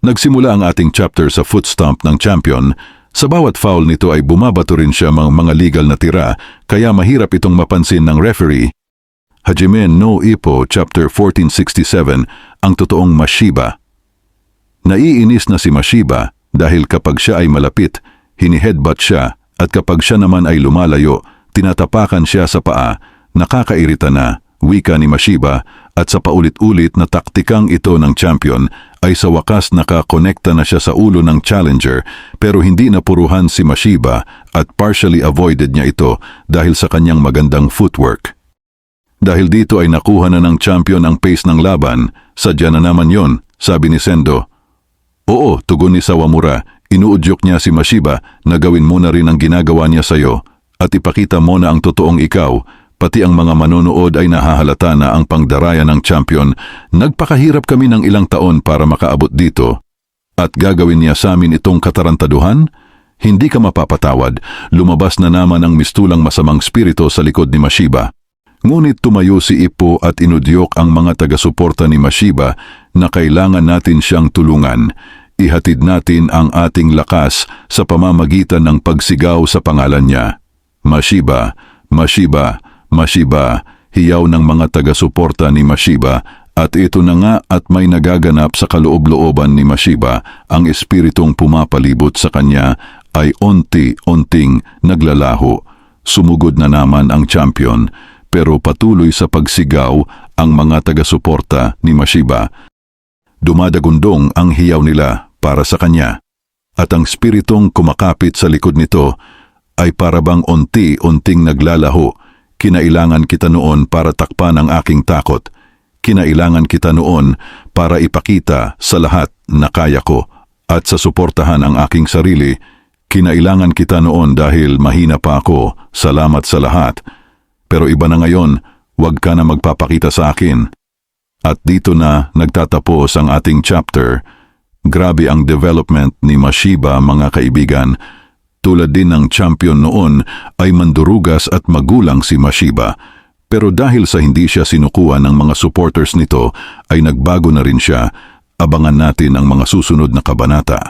Nagsimula ang ating chapter sa foot stomp ng champion. Sa bawat foul nito ay bumabato rin siya mga legal na tira, kaya mahirap itong mapansin ng referee. Hajime no Ippo, chapter 1467, ang totoong Mashiba. Naiinis na si Mashiba dahil kapag siya ay malapit, hini-headbutt siya, at kapag siya naman ay lumalayo, tinatapakan siya sa paa. Nakakairita na, wika ni Mashiba, at sa paulit-ulit na taktikang ito ng champion ay sa wakas nakakonekta na siya sa ulo ng challenger, pero hindi napuruhan si Mashiba at partially avoided niya ito dahil sa kanyang magandang footwork. Dahil dito ay nakuha na ng champion ang pace ng laban. Sadya na naman yon, sabi ni Sendo. Oo, tugon ni Sawamura, inuudyok niya si Mashiba na gawin mo na rin ang ginagawa niya sa'yo at ipakita mo na ang totoong ikaw. Pati ang mga manonood ay nahahalata na ang pangdaraya ng champion. Nagpakahirap kami ng ilang taon para makaabot dito. At gagawin niya sa amin itong katarantaduhan? Hindi ka mapapatawad. Lumabas na naman ang mistulang masamang spirito sa likod ni Mashiba. Ngunit tumayo si Ippo at inudyok ang mga taga-suporta ni Mashiba na kailangan natin siyang tulungan. Ihatid natin ang ating lakas sa pamamagitan ng pagsigaw sa pangalan niya. Mashiba, Mashiba, Mashiba, hiyaw ng mga taga-suporta ni Mashiba, at ito na nga at may nagaganap sa kaloob-looban ni Mashiba. Ang espiritong pumapalibot sa kanya ay unti-unting naglalaho. Sumugod na naman ang champion, pero patuloy sa pagsigaw ang mga taga-suporta ni Mashiba. Dumadagundong ang hiyaw nila para sa kanya, at ang espiritong kumakapit sa likod nito ay parabang unti-unting naglalaho. Kinailangan kita noon para takpan ang aking takot. Kinailangan kita noon para ipakita sa lahat na kaya ko at sa suportahan ang aking sarili. Kinailangan kita noon dahil mahina pa ako. Salamat sa lahat. Pero iba na ngayon, huwag ka na magpapakita sa akin. At dito na nagtatapos ang ating chapter. Grabe ang development ni Mashiba, mga kaibigan. Tulad din ng champion noon ay mandurugas at magulang si Mashiba. Pero dahil sa hindi siya sinukuan ng mga supporters nito ay nagbago na rin siya. Abangan natin ang mga susunod na kabanata.